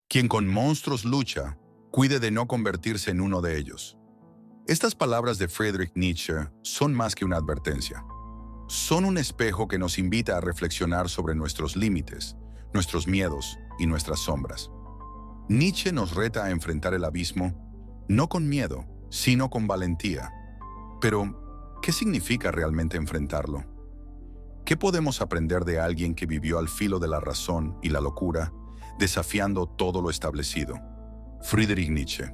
Quien con monstruos lucha, cuide de no convertirse en uno de ellos. Estas palabras de Friedrich Nietzsche son más que una advertencia. Son un espejo que nos invita a reflexionar sobre nuestros límites, nuestros miedos y nuestras sombras. Nietzsche nos reta a enfrentar el abismo, no con miedo, sino con valentía. Pero, ¿qué significa realmente enfrentarlo? ¿Qué podemos aprender de alguien que vivió al filo de la razón y la locura, desafiando todo lo establecido? Friedrich Nietzsche.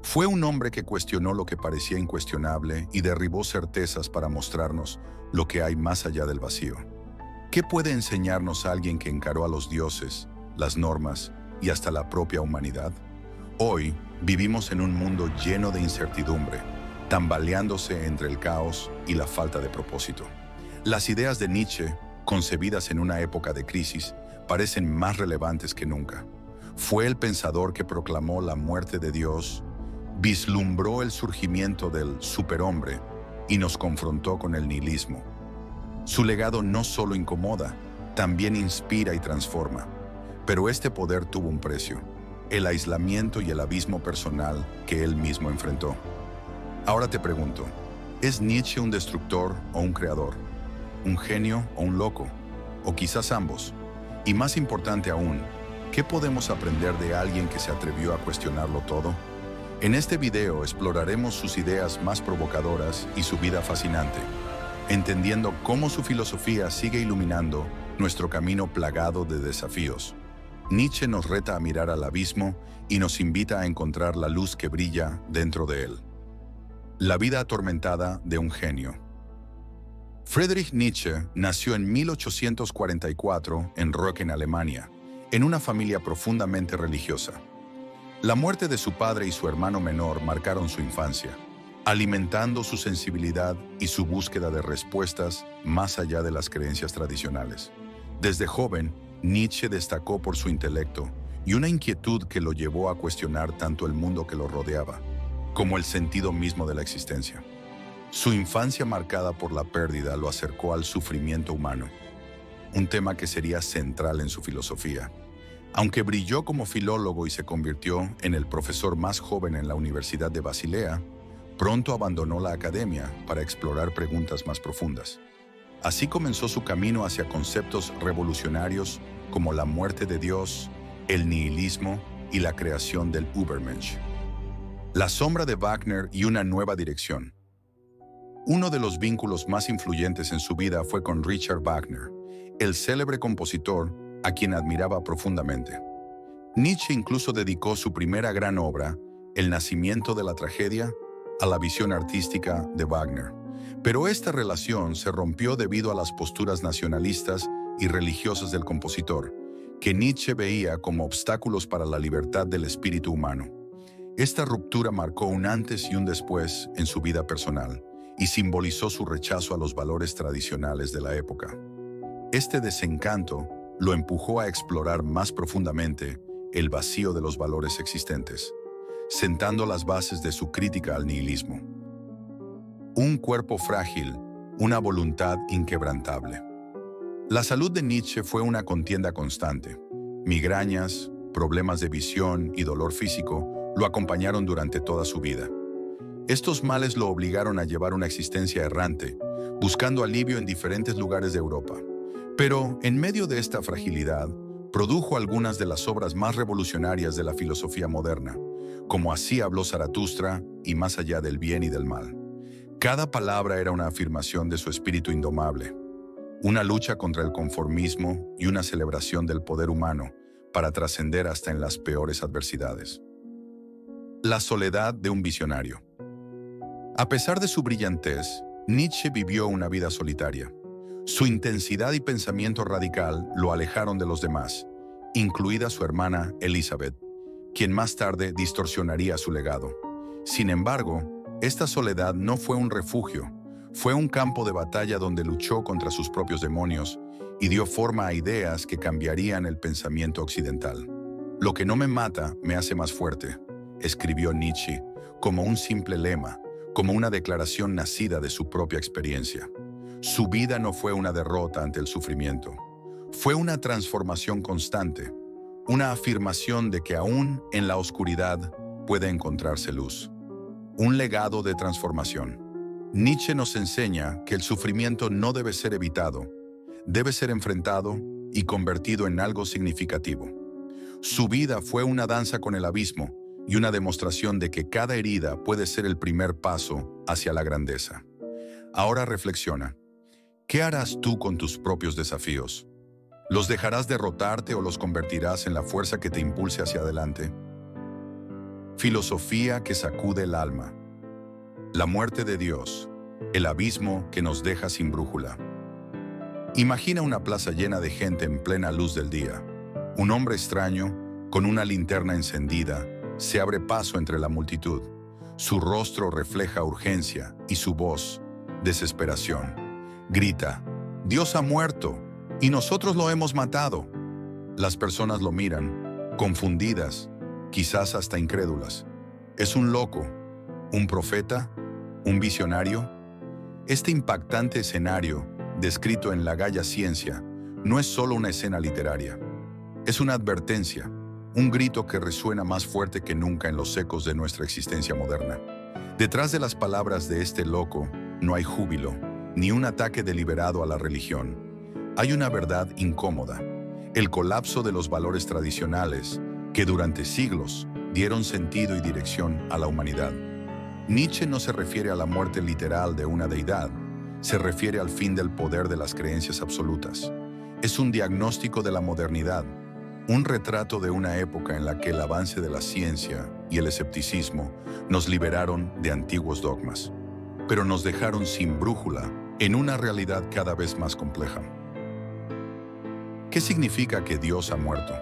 Fue un hombre que cuestionó lo que parecía incuestionable y derribó certezas para mostrarnos lo que hay más allá del vacío. ¿Qué puede enseñarnos alguien que encaró a los dioses, las normas y hasta la propia humanidad? Hoy vivimos en un mundo lleno de incertidumbre, tambaleándose entre el caos y la falta de propósito. Las ideas de Nietzsche, concebidas en una época de crisis, parecen más relevantes que nunca. Fue el pensador que proclamó la muerte de Dios, vislumbró el surgimiento del superhombre y nos confrontó con el nihilismo. Su legado no solo incomoda, también inspira y transforma. Pero este poder tuvo un precio: el aislamiento y el abismo personal que él mismo enfrentó. Ahora te pregunto, ¿es Nietzsche un destructor o un creador? ¿Un genio o un loco? ¿O quizás ambos? Y más importante aún, ¿qué podemos aprender de alguien que se atrevió a cuestionarlo todo? En este video exploraremos sus ideas más provocadoras y su vida fascinante, entendiendo cómo su filosofía sigue iluminando nuestro camino plagado de desafíos. Nietzsche nos reta a mirar al abismo y nos invita a encontrar la luz que brilla dentro de él. La vida atormentada de un genio. Friedrich Nietzsche nació en 1844 en Röcken, Alemania, en una familia profundamente religiosa. La muerte de su padre y su hermano menor marcaron su infancia, alimentando su sensibilidad y su búsqueda de respuestas más allá de las creencias tradicionales. Desde joven, Nietzsche destacó por su intelecto y una inquietud que lo llevó a cuestionar tanto el mundo que lo rodeaba, como el sentido mismo de la existencia. Su infancia marcada por la pérdida lo acercó al sufrimiento humano, un tema que sería central en su filosofía. Aunque brilló como filólogo y se convirtió en el profesor más joven en la Universidad de Basilea, pronto abandonó la academia para explorar preguntas más profundas. Así comenzó su camino hacia conceptos revolucionarios como la muerte de Dios, el nihilismo y la creación del Übermensch. La sombra de Wagner y una nueva dirección. Uno de los vínculos más influyentes en su vida fue con Richard Wagner, el célebre compositor a quien admiraba profundamente. Nietzsche incluso dedicó su primera gran obra, El nacimiento de la tragedia, a la visión artística de Wagner. Pero esta relación se rompió debido a las posturas nacionalistas y religiosas del compositor, que Nietzsche veía como obstáculos para la libertad del espíritu humano. Esta ruptura marcó un antes y un después en su vida personal y simbolizó su rechazo a los valores tradicionales de la época. Este desencanto lo empujó a explorar más profundamente el vacío de los valores existentes, sentando las bases de su crítica al nihilismo. Un cuerpo frágil, una voluntad inquebrantable. La salud de Nietzsche fue una contienda constante. Migrañas, problemas de visión y dolor físico lo acompañaron durante toda su vida. Estos males lo obligaron a llevar una existencia errante, buscando alivio en diferentes lugares de Europa. Pero, en medio de esta fragilidad, produjo algunas de las obras más revolucionarias de la filosofía moderna, como Así habló Zaratustra y Más allá del bien y del mal. Cada palabra era una afirmación de su espíritu indomable, una lucha contra el conformismo y una celebración del poder humano para trascender hasta en las peores adversidades. La soledad de un visionario. A pesar de su brillantez, Nietzsche vivió una vida solitaria. Su intensidad y pensamiento radical lo alejaron de los demás, incluida su hermana Elizabeth, quien más tarde distorsionaría su legado. Sin embargo, esta soledad no fue un refugio, fue un campo de batalla donde luchó contra sus propios demonios y dio forma a ideas que cambiarían el pensamiento occidental. Lo que no me mata me hace más fuerte, escribió Nietzsche, como un simple lema, como una declaración nacida de su propia experiencia. Su vida no fue una derrota ante el sufrimiento, fue una transformación constante, una afirmación de que aún en la oscuridad puede encontrarse luz. Un legado de transformación. Nietzsche nos enseña que el sufrimiento no debe ser evitado, debe ser enfrentado y convertido en algo significativo. Su vida fue una danza con el abismo y una demostración de que cada herida puede ser el primer paso hacia la grandeza. Ahora reflexiona. ¿Qué harás tú con tus propios desafíos? ¿Los dejarás derrotarte o los convertirás en la fuerza que te impulse hacia adelante? Filosofía que sacude el alma. La muerte de Dios, el abismo que nos deja sin brújula. Imagina una plaza llena de gente en plena luz del día. Un hombre extraño, con una linterna encendida, se abre paso entre la multitud. Su rostro refleja urgencia y su voz, desesperación. Grita, «Dios ha muerto y nosotros lo hemos matado». Las personas lo miran, confundidas, quizás hasta incrédulas. ¿Es un loco? ¿Un profeta? ¿Un visionario? Este impactante escenario, descrito en La Gaia Ciencia, no es solo una escena literaria. Es una advertencia, un grito que resuena más fuerte que nunca en los ecos de nuestra existencia moderna. Detrás de las palabras de este loco no hay júbilo, ni un ataque deliberado a la religión. Hay una verdad incómoda, el colapso de los valores tradicionales que durante siglos dieron sentido y dirección a la humanidad. Nietzsche no se refiere a la muerte literal de una deidad, se refiere al fin del poder de las creencias absolutas. Es un diagnóstico de la modernidad, un retrato de una época en la que el avance de la ciencia y el escepticismo nos liberaron de antiguos dogmas, pero nos dejaron sin brújula en una realidad cada vez más compleja. ¿Qué significa que Dios ha muerto?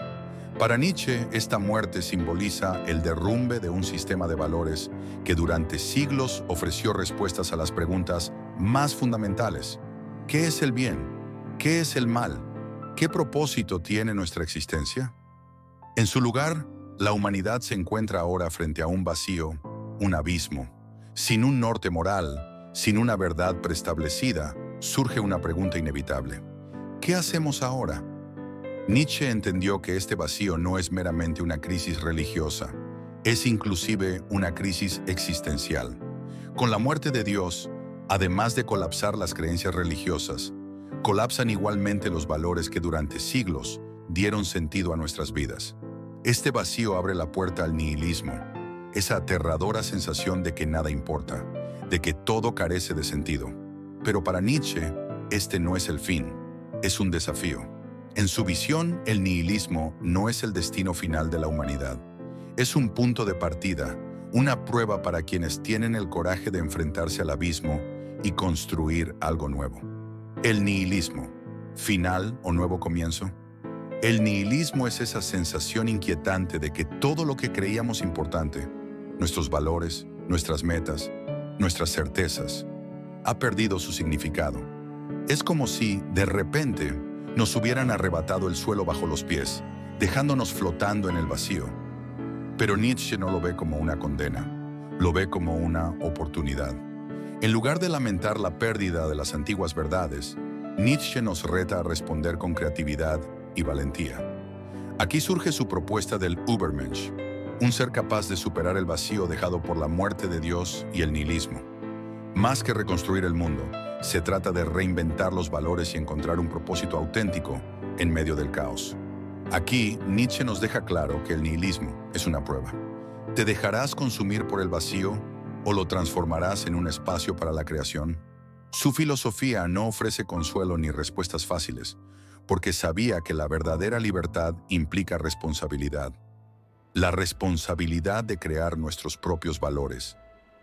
Para Nietzsche, esta muerte simboliza el derrumbe de un sistema de valores que durante siglos ofreció respuestas a las preguntas más fundamentales. ¿Qué es el bien? ¿Qué es el mal? ¿Qué propósito tiene nuestra existencia? En su lugar, la humanidad se encuentra ahora frente a un vacío, un abismo. Sin un norte moral, sin una verdad preestablecida, surge una pregunta inevitable. ¿Qué hacemos ahora? Nietzsche entendió que este vacío no es meramente una crisis religiosa, es inclusive una crisis existencial. Con la muerte de Dios, además de colapsar las creencias religiosas, colapsan igualmente los valores que durante siglos dieron sentido a nuestras vidas. Este vacío abre la puerta al nihilismo, esa aterradora sensación de que nada importa, de que todo carece de sentido. Pero para Nietzsche, este no es el fin, es un desafío. En su visión, el nihilismo no es el destino final de la humanidad. Es un punto de partida, una prueba para quienes tienen el coraje de enfrentarse al abismo y construir algo nuevo. El nihilismo, final o nuevo comienzo. El nihilismo es esa sensación inquietante de que todo lo que creíamos importante, nuestros valores, nuestras metas, nuestras certezas, ha perdido su significado. Es como si, de repente, nos hubieran arrebatado el suelo bajo los pies, dejándonos flotando en el vacío. Pero Nietzsche no lo ve como una condena, lo ve como una oportunidad. En lugar de lamentar la pérdida de las antiguas verdades, Nietzsche nos reta a responder con creatividad y valentía. Aquí surge su propuesta del Übermensch, un ser capaz de superar el vacío dejado por la muerte de Dios y el nihilismo. Más que reconstruir el mundo, se trata de reinventar los valores y encontrar un propósito auténtico en medio del caos. Aquí, Nietzsche nos deja claro que el nihilismo es una prueba. ¿Te dejarás consumir por el vacío o lo transformarás en un espacio para la creación? Su filosofía no ofrece consuelo ni respuestas fáciles, porque sabía que la verdadera libertad implica responsabilidad. La responsabilidad de crear nuestros propios valores,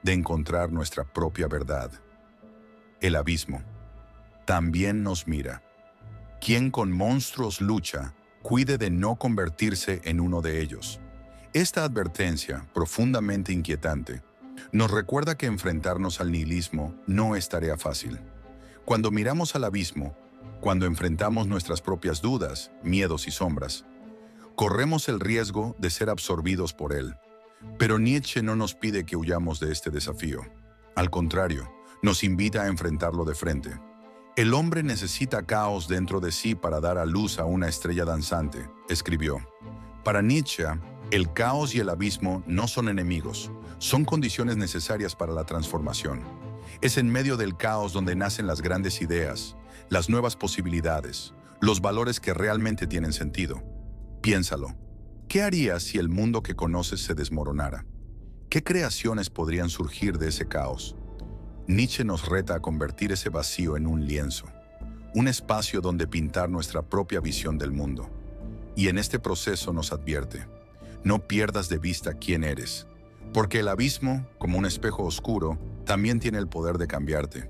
de encontrar nuestra propia verdad. El abismo también nos mira. Quien con monstruos lucha, cuide de no convertirse en uno de ellos. Esta advertencia, profundamente inquietante, nos recuerda que enfrentarnos al nihilismo no es tarea fácil. Cuando miramos al abismo, cuando enfrentamos nuestras propias dudas, miedos y sombras, corremos el riesgo de ser absorbidos por él. Pero Nietzsche no nos pide que huyamos de este desafío. Al contrario, nos invita a enfrentarlo de frente. El hombre necesita caos dentro de sí para dar a luz a una estrella danzante, escribió. Para Nietzsche, el caos y el abismo no son enemigos, son condiciones necesarias para la transformación. Es en medio del caos donde nacen las grandes ideas, las nuevas posibilidades, los valores que realmente tienen sentido. Piénsalo. ¿Qué harías si el mundo que conoces se desmoronara? ¿Qué creaciones podrían surgir de ese caos? Nietzsche nos reta a convertir ese vacío en un lienzo, un espacio donde pintar nuestra propia visión del mundo. Y en este proceso nos advierte, no pierdas de vista quién eres, porque el abismo, como un espejo oscuro, también tiene el poder de cambiarte.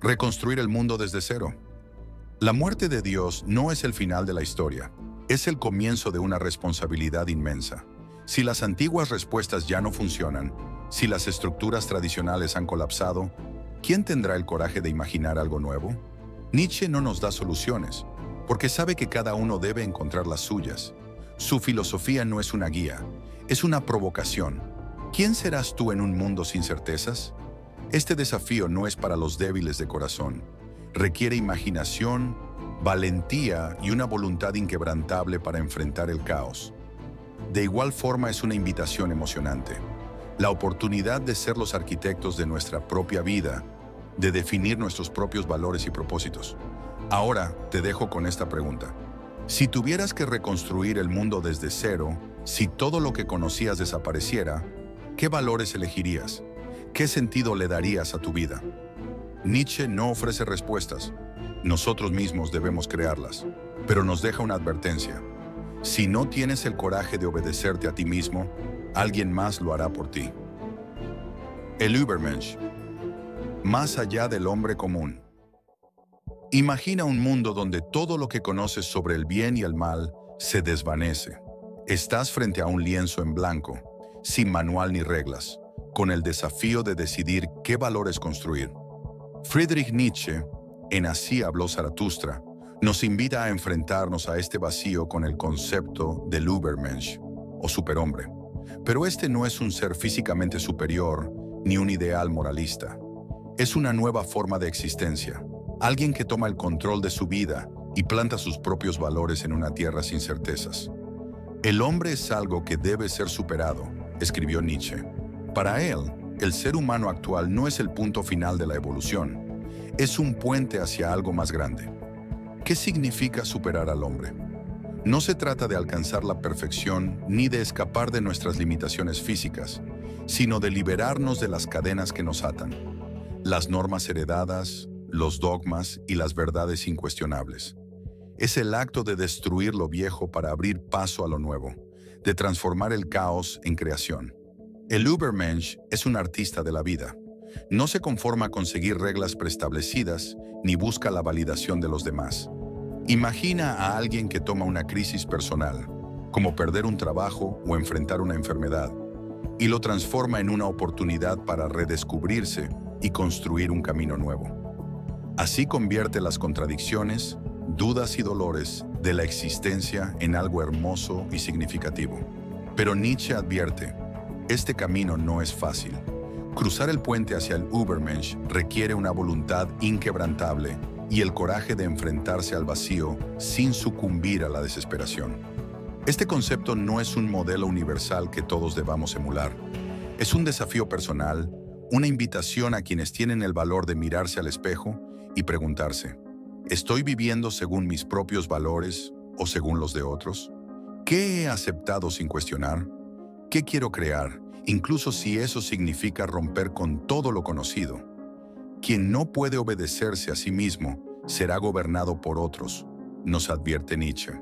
Reconstruir el mundo desde cero. La muerte de Dios no es el final de la historia, es el comienzo de una responsabilidad inmensa. Si las antiguas respuestas ya no funcionan, si las estructuras tradicionales han colapsado, ¿quién tendrá el coraje de imaginar algo nuevo? Nietzsche no nos da soluciones, porque sabe que cada uno debe encontrar las suyas. Su filosofía no es una guía, es una provocación. ¿Quién serás tú en un mundo sin certezas? Este desafío no es para los débiles de corazón. Requiere imaginación, valentía y una voluntad inquebrantable para enfrentar el caos. De igual forma es una invitación emocionante. La oportunidad de ser los arquitectos de nuestra propia vida, de definir nuestros propios valores y propósitos. Ahora te dejo con esta pregunta. Si tuvieras que reconstruir el mundo desde cero, si todo lo que conocías desapareciera, ¿qué valores elegirías? ¿Qué sentido le darías a tu vida? Nietzsche no ofrece respuestas. Nosotros mismos debemos crearlas, pero nos deja una advertencia. Si no tienes el coraje de obedecerte a ti mismo, alguien más lo hará por ti. El Übermensch. Más allá del hombre común. Imagina un mundo donde todo lo que conoces sobre el bien y el mal se desvanece. Estás frente a un lienzo en blanco, sin manual ni reglas, con el desafío de decidir qué valores construir. Friedrich Nietzsche, en Así habló Zaratustra, nos invita a enfrentarnos a este vacío con el concepto del Übermensch, o superhombre. Pero este no es un ser físicamente superior ni un ideal moralista. Es una nueva forma de existencia, alguien que toma el control de su vida y planta sus propios valores en una tierra sin certezas. El hombre es algo que debe ser superado, escribió Nietzsche. Para él, el ser humano actual no es el punto final de la evolución, es un puente hacia algo más grande. ¿Qué significa superar al hombre? No se trata de alcanzar la perfección ni de escapar de nuestras limitaciones físicas, sino de liberarnos de las cadenas que nos atan, las normas heredadas, los dogmas y las verdades incuestionables. Es el acto de destruir lo viejo para abrir paso a lo nuevo, de transformar el caos en creación. El Übermensch es un artista de la vida. No se conforma con seguir reglas preestablecidas ni busca la validación de los demás. Imagina a alguien que toma una crisis personal, como perder un trabajo o enfrentar una enfermedad, y lo transforma en una oportunidad para redescubrirse y construir un camino nuevo. Así convierte las contradicciones, dudas y dolores de la existencia en algo hermoso y significativo. Pero Nietzsche advierte, este camino no es fácil. Cruzar el puente hacia el Übermensch requiere una voluntad inquebrantable y el coraje de enfrentarse al vacío sin sucumbir a la desesperación. Este concepto no es un modelo universal que todos debamos emular. Es un desafío personal, una invitación a quienes tienen el valor de mirarse al espejo y preguntarse, ¿estoy viviendo según mis propios valores o según los de otros? ¿Qué he aceptado sin cuestionar? ¿Qué quiero crear, incluso si eso significa romper con todo lo conocido? Quien no puede obedecerse a sí mismo será gobernado por otros, nos advierte Nietzsche.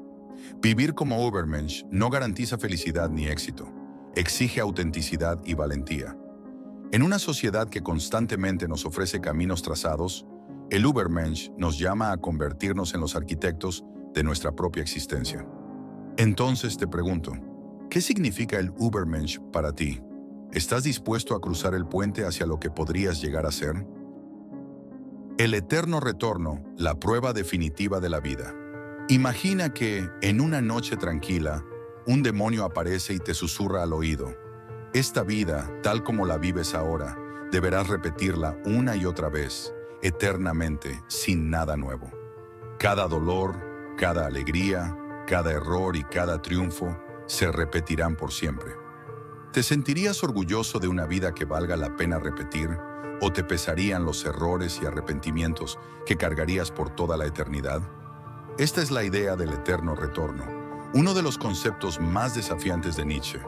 Vivir como Übermensch no garantiza felicidad ni éxito, exige autenticidad y valentía. En una sociedad que constantemente nos ofrece caminos trazados, el Übermensch nos llama a convertirnos en los arquitectos de nuestra propia existencia. Entonces te pregunto, ¿qué significa el Übermensch para ti? ¿Estás dispuesto a cruzar el puente hacia lo que podrías llegar a ser? El eterno retorno, la prueba definitiva de la vida. Imagina que, en una noche tranquila, un demonio aparece y te susurra al oído. Esta vida, tal como la vives ahora, deberás repetirla una y otra vez, eternamente, sin nada nuevo. Cada dolor, cada alegría, cada error y cada triunfo se repetirán por siempre. ¿Te sentirías orgulloso de una vida que valga la pena repetir o te pesarían los errores y arrepentimientos que cargarías por toda la eternidad? Esta es la idea del eterno retorno, uno de los conceptos más desafiantes de Nietzsche.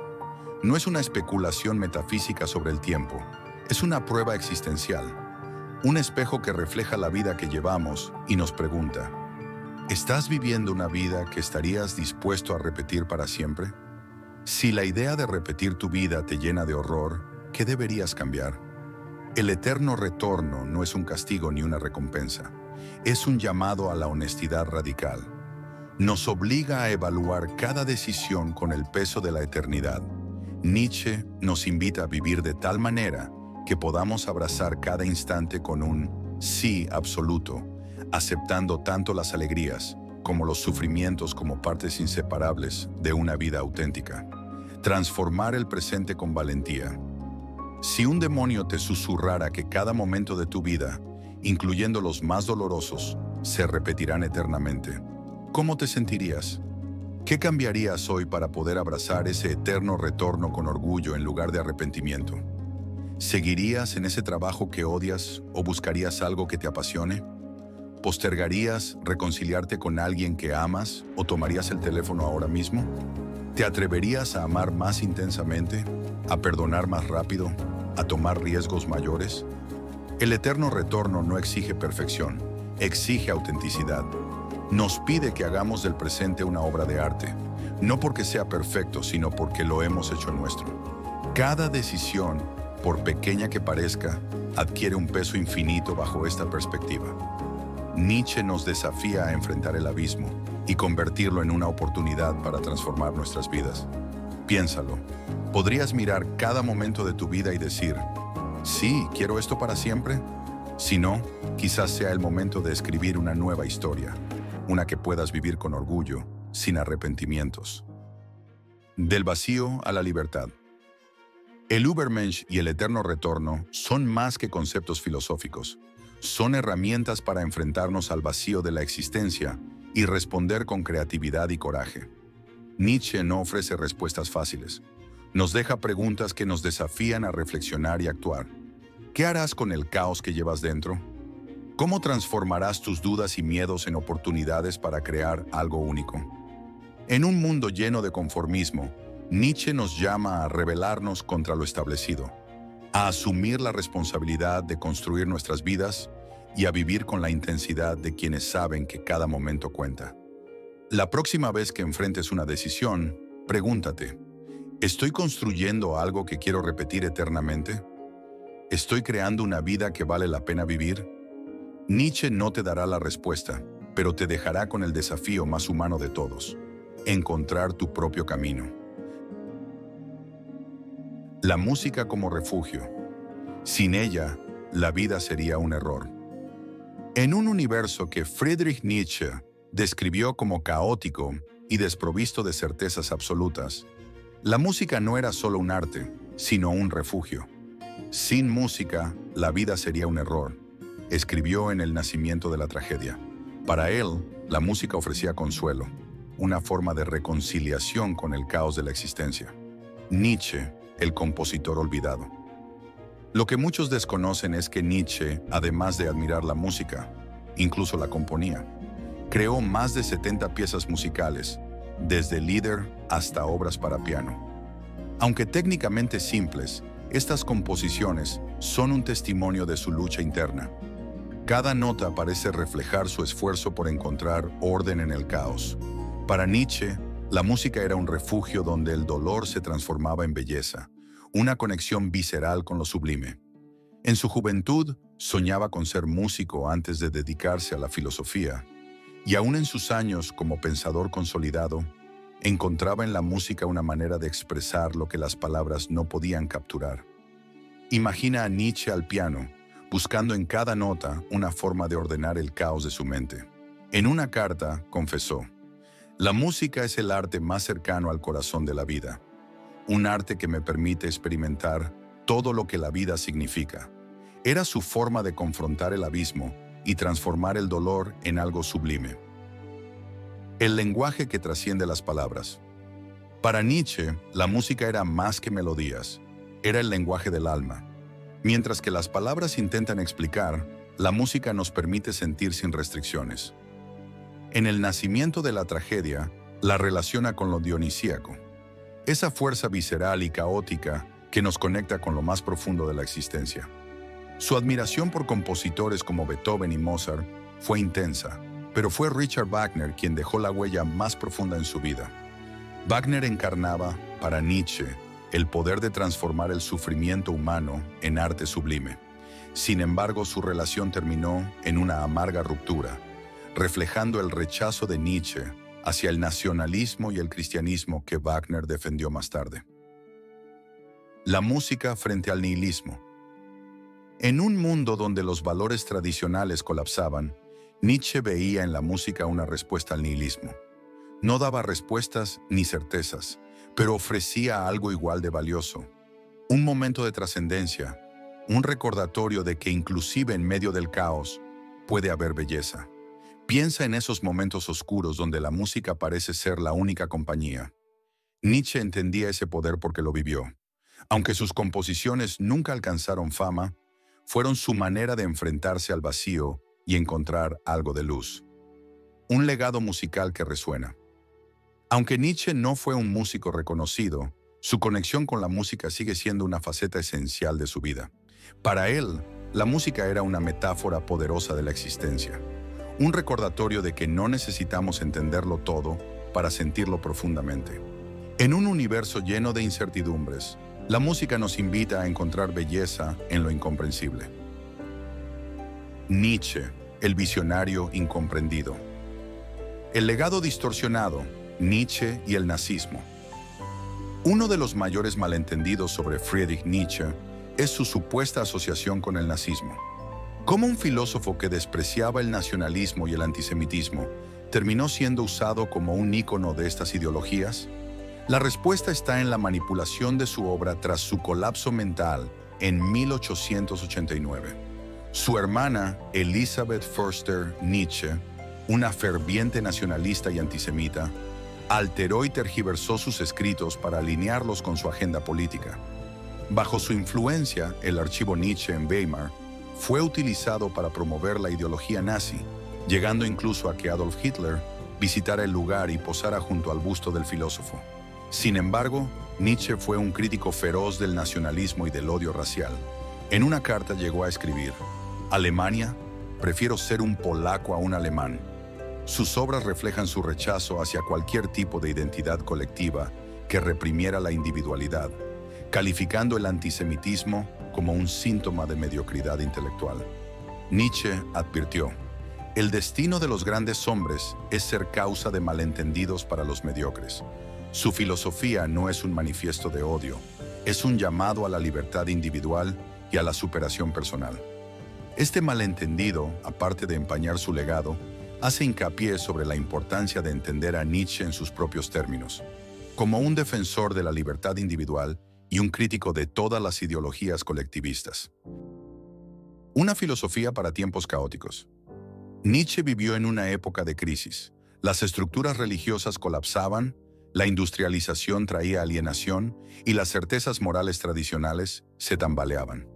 No es una especulación metafísica sobre el tiempo, es una prueba existencial, un espejo que refleja la vida que llevamos y nos pregunta, ¿estás viviendo una vida que estarías dispuesto a repetir para siempre? Si la idea de repetir tu vida te llena de horror, ¿qué deberías cambiar? El eterno retorno no es un castigo ni una recompensa, es un llamado a la honestidad radical. Nos obliga a evaluar cada decisión con el peso de la eternidad. Nietzsche nos invita a vivir de tal manera que podamos abrazar cada instante con un sí absoluto, aceptando tanto las alegrías como los sufrimientos como partes inseparables de una vida auténtica. Transformar el presente con valentía. Si un demonio te susurrara que cada momento de tu vida, incluyendo los más dolorosos, se repetirán eternamente, ¿cómo te sentirías? ¿Qué cambiarías hoy para poder abrazar ese eterno retorno con orgullo en lugar de arrepentimiento? ¿Seguirías en ese trabajo que odias o buscarías algo que te apasione? ¿Postergarías reconciliarte con alguien que amas o tomarías el teléfono ahora mismo? ¿Te atreverías a amar más intensamente, a perdonar más rápido, a tomar riesgos mayores? El eterno retorno no exige perfección, exige autenticidad. Nos pide que hagamos del presente una obra de arte, no porque sea perfecto, sino porque lo hemos hecho nuestro. Cada decisión, por pequeña que parezca, adquiere un peso infinito bajo esta perspectiva. Nietzsche nos desafía a enfrentar el abismo y convertirlo en una oportunidad para transformar nuestras vidas. Piénsalo. ¿Podrías mirar cada momento de tu vida y decir, sí, quiero esto para siempre? Si no, quizás sea el momento de escribir una nueva historia, una que puedas vivir con orgullo, sin arrepentimientos. Del vacío a la libertad. El Übermensch y el eterno retorno son más que conceptos filosóficos. Son herramientas para enfrentarnos al vacío de la existencia y responder con creatividad y coraje. Nietzsche no ofrece respuestas fáciles. Nos deja preguntas que nos desafían a reflexionar y actuar. ¿Qué harás con el caos que llevas dentro? ¿Cómo transformarás tus dudas y miedos en oportunidades para crear algo único? En un mundo lleno de conformismo, Nietzsche nos llama a rebelarnos contra lo establecido, a asumir la responsabilidad de construir nuestras vidas y a vivir con la intensidad de quienes saben que cada momento cuenta. La próxima vez que enfrentes una decisión, pregúntate, ¿estoy construyendo algo que quiero repetir eternamente? ¿Estoy creando una vida que vale la pena vivir? Nietzsche no te dará la respuesta, pero te dejará con el desafío más humano de todos, encontrar tu propio camino. La música como refugio. Sin ella, la vida sería un error. En un universo que Friedrich Nietzsche describió como caótico y desprovisto de certezas absolutas, la música no era solo un arte, sino un refugio. Sin música, la vida sería un error, escribió en El nacimiento de la tragedia. Para él, la música ofrecía consuelo, una forma de reconciliación con el caos de la existencia. Nietzsche, el compositor olvidado. Lo que muchos desconocen es que Nietzsche, además de admirar la música, incluso la componía, creó más de 70 piezas musicales, desde Lieder hasta obras para piano. Aunque técnicamente simples, estas composiciones son un testimonio de su lucha interna. Cada nota parece reflejar su esfuerzo por encontrar orden en el caos. Para Nietzsche, la música era un refugio donde el dolor se transformaba en belleza, una conexión visceral con lo sublime. En su juventud, soñaba con ser músico antes de dedicarse a la filosofía, y aún en sus años como pensador consolidado, encontraba en la música una manera de expresar lo que las palabras no podían capturar. Imagina a Nietzsche al piano, buscando en cada nota una forma de ordenar el caos de su mente. En una carta, confesó, «La música es el arte más cercano al corazón de la vida, un arte que me permite experimentar todo lo que la vida significa». Era su forma de confrontar el abismo y transformar el dolor en algo sublime. el lenguaje que trasciende las palabras. Para Nietzsche, la música era más que melodías, era el lenguaje del alma. Mientras que las palabras intentan explicar, la música nos permite sentir sin restricciones. En el nacimiento de la tragedia, la relaciona con lo dionisíaco, esa fuerza visceral y caótica que nos conecta con lo más profundo de la existencia. Su admiración por compositores como Beethoven y Mozart fue intensa, pero fue Richard Wagner quien dejó la huella más profunda en su vida. Wagner encarnaba, para Nietzsche, el poder de transformar el sufrimiento humano en arte sublime. Sin embargo, su relación terminó en una amarga ruptura, reflejando el rechazo de Nietzsche hacia el nacionalismo y el cristianismo que Wagner defendió más tarde. La música frente al nihilismo. En un mundo donde los valores tradicionales colapsaban, Nietzsche veía en la música una respuesta al nihilismo. No daba respuestas ni certezas, pero ofrecía algo igual de valioso. Un momento de trascendencia, un recordatorio de que inclusive en medio del caos puede haber belleza. Piensa en esos momentos oscuros donde la música parece ser la única compañía. Nietzsche entendía ese poder porque lo vivió. Aunque sus composiciones nunca alcanzaron fama, fueron su manera de enfrentarse al vacío y encontrar algo de luz. Un legado musical que resuena. Aunque Nietzsche no fue un músico reconocido, su conexión con la música sigue siendo una faceta esencial de su vida. Para él, la música era una metáfora poderosa de la existencia, un recordatorio de que no necesitamos entenderlo todo para sentirlo profundamente. En un universo lleno de incertidumbres, la música nos invita a encontrar belleza en lo incomprensible. Nietzsche, el visionario incomprendido. El legado distorsionado, Nietzsche y el nazismo. Uno de los mayores malentendidos sobre Friedrich Nietzsche es su supuesta asociación con el nazismo. ¿Cómo un filósofo que despreciaba el nacionalismo y el antisemitismo terminó siendo usado como un ícono de estas ideologías? La respuesta está en la manipulación de su obra tras su colapso mental en 1889. Su hermana, Elisabeth Förster Nietzsche, una ferviente nacionalista y antisemita, alteró y tergiversó sus escritos para alinearlos con su agenda política. Bajo su influencia, el archivo Nietzsche en Weimar fue utilizado para promover la ideología nazi, llegando incluso a que Adolf Hitler visitara el lugar y posara junto al busto del filósofo. Sin embargo, Nietzsche fue un crítico feroz del nacionalismo y del odio racial. En una carta llegó a escribir: «Alemania, prefiero ser un polaco a un alemán». Sus obras reflejan su rechazo hacia cualquier tipo de identidad colectiva que reprimiera la individualidad, calificando el antisemitismo como un síntoma de mediocridad intelectual. Nietzsche advirtió: «El destino de los grandes hombres es ser causa de malentendidos para los mediocres». Su filosofía no es un manifiesto de odio, es un llamado a la libertad individual y a la superación personal. Este malentendido, aparte de empañar su legado, hace hincapié sobre la importancia de entender a Nietzsche en sus propios términos, como un defensor de la libertad individual y un crítico de todas las ideologías colectivistas. Una filosofía para tiempos caóticos. Nietzsche vivió en una época de crisis. Las estructuras religiosas colapsaban, la industrialización traía alienación y las certezas morales tradicionales se tambaleaban.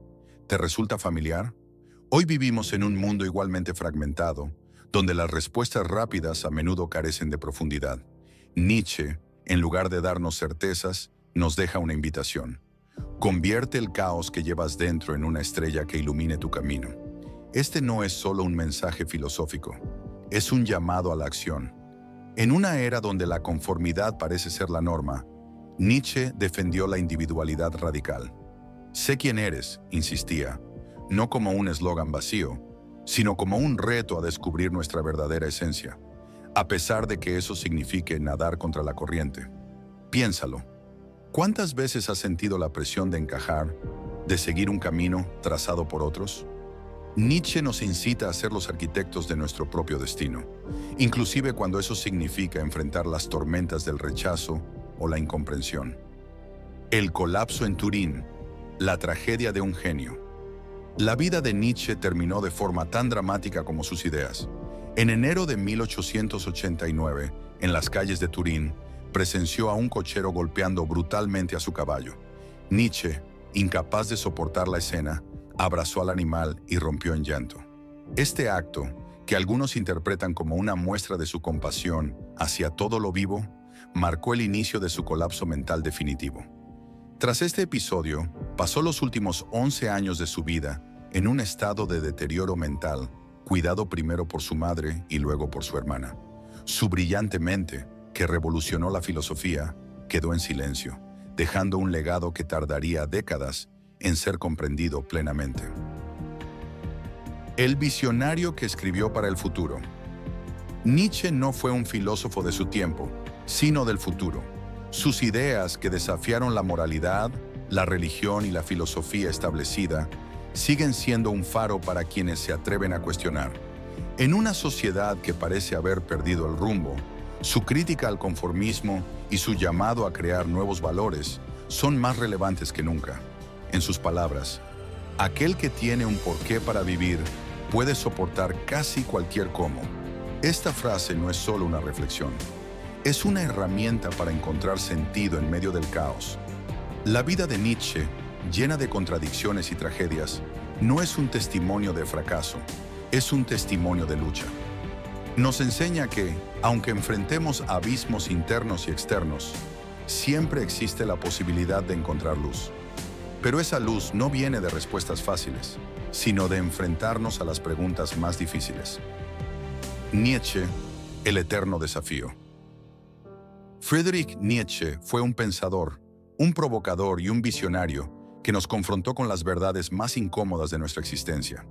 ¿Te resulta familiar? Hoy vivimos en un mundo igualmente fragmentado, donde las respuestas rápidas a menudo carecen de profundidad. Nietzsche, en lugar de darnos certezas, nos deja una invitación. Convierte el caos que llevas dentro en una estrella que ilumine tu camino. Este no es solo un mensaje filosófico, es un llamado a la acción. En una era donde la conformidad parece ser la norma, Nietzsche defendió la individualidad radical. «Sé quién eres», insistía, no como un eslogan vacío, sino como un reto a descubrir nuestra verdadera esencia, a pesar de que eso signifique nadar contra la corriente. Piénsalo. ¿Cuántas veces has sentido la presión de encajar, de seguir un camino trazado por otros? Nietzsche nos incita a ser los arquitectos de nuestro propio destino, inclusive cuando eso significa enfrentar las tormentas del rechazo o la incomprensión. El colapso en Turín, la tragedia de un genio. La vida de Nietzsche terminó de forma tan dramática como sus ideas. En enero de 1889, en las calles de Turín, presenció a un cochero golpeando brutalmente a su caballo. Nietzsche, incapaz de soportar la escena, abrazó al animal y rompió en llanto. Este acto, que algunos interpretan como una muestra de su compasión hacia todo lo vivo, marcó el inicio de su colapso mental definitivo. Tras este episodio, pasó los últimos 11 años de su vida en un estado de deterioro mental, cuidado primero por su madre y luego por su hermana. Su brillante mente, que revolucionó la filosofía, quedó en silencio, dejando un legado que tardaría décadas en ser comprendido plenamente. El visionario que escribió para el futuro. Nietzsche no fue un filósofo de su tiempo, sino del futuro. Sus ideas, que desafiaron la moralidad, la religión y la filosofía establecida, siguen siendo un faro para quienes se atreven a cuestionar. En una sociedad que parece haber perdido el rumbo, su crítica al conformismo y su llamado a crear nuevos valores son más relevantes que nunca. En sus palabras, aquel que tiene un porqué para vivir puede soportar casi cualquier cómo. Esta frase no es solo una reflexión, es una herramienta para encontrar sentido en medio del caos. La vida de Nietzsche, llena de contradicciones y tragedias, no es un testimonio de fracaso, es un testimonio de lucha. Nos enseña que, aunque enfrentemos abismos internos y externos, siempre existe la posibilidad de encontrar luz. Pero esa luz no viene de respuestas fáciles, sino de enfrentarnos a las preguntas más difíciles. Nietzsche, el eterno desafío. Friedrich Nietzsche fue un pensador, un provocador y un visionario que nos confrontó con las verdades más incómodas de nuestra existencia.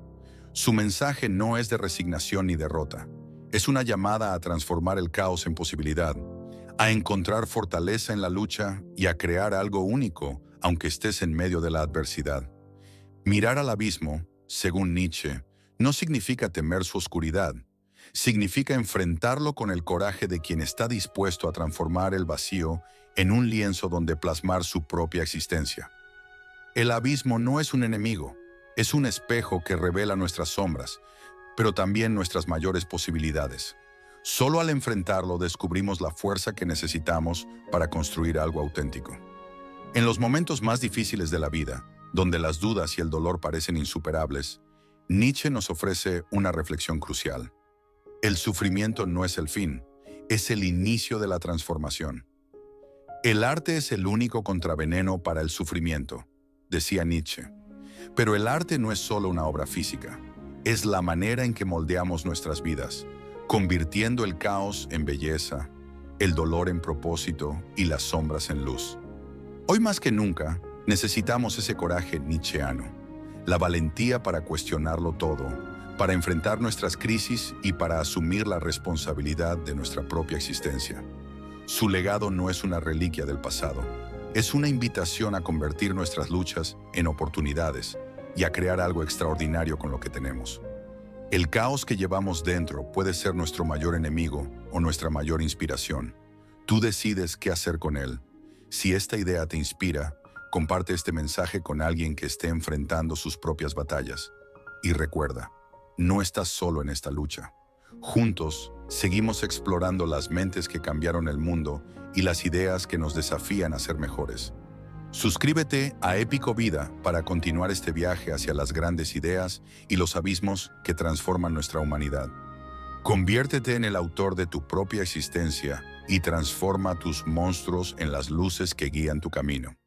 Su mensaje no es de resignación ni derrota, es una llamada a transformar el caos en posibilidad, a encontrar fortaleza en la lucha y a crear algo único, aunque estés en medio de la adversidad. Mirar al abismo, según Nietzsche, no significa temer su oscuridad, significa enfrentarlo con el coraje de quien está dispuesto a transformar el vacío en un lienzo donde plasmar su propia existencia. El abismo no es un enemigo, es un espejo que revela nuestras sombras, pero también nuestras mayores posibilidades. Solo al enfrentarlo descubrimos la fuerza que necesitamos para construir algo auténtico. En los momentos más difíciles de la vida, donde las dudas y el dolor parecen insuperables, Nietzsche nos ofrece una reflexión crucial. El sufrimiento no es el fin, es el inicio de la transformación. El arte es el único contraveneno para el sufrimiento, decía Nietzsche. Pero el arte no es solo una obra física, es la manera en que moldeamos nuestras vidas, convirtiendo el caos en belleza, el dolor en propósito y las sombras en luz. Hoy más que nunca, necesitamos ese coraje nietzscheano, la valentía para cuestionarlo todo, para enfrentar nuestras crisis y para asumir la responsabilidad de nuestra propia existencia. Su legado no es una reliquia del pasado, es una invitación a convertir nuestras luchas en oportunidades y a crear algo extraordinario con lo que tenemos. El caos que llevamos dentro puede ser nuestro mayor enemigo o nuestra mayor inspiración. Tú decides qué hacer con él. Si esta idea te inspira, comparte este mensaje con alguien que esté enfrentando sus propias batallas. Y recuerda, no estás solo en esta lucha. Juntos, seguimos explorando las mentes que cambiaron el mundo y las ideas que nos desafían a ser mejores. Suscríbete a Épico Vida para continuar este viaje hacia las grandes ideas y los abismos que transforman nuestra humanidad. Conviértete en el autor de tu propia existencia y transforma tus monstruos en las luces que guían tu camino.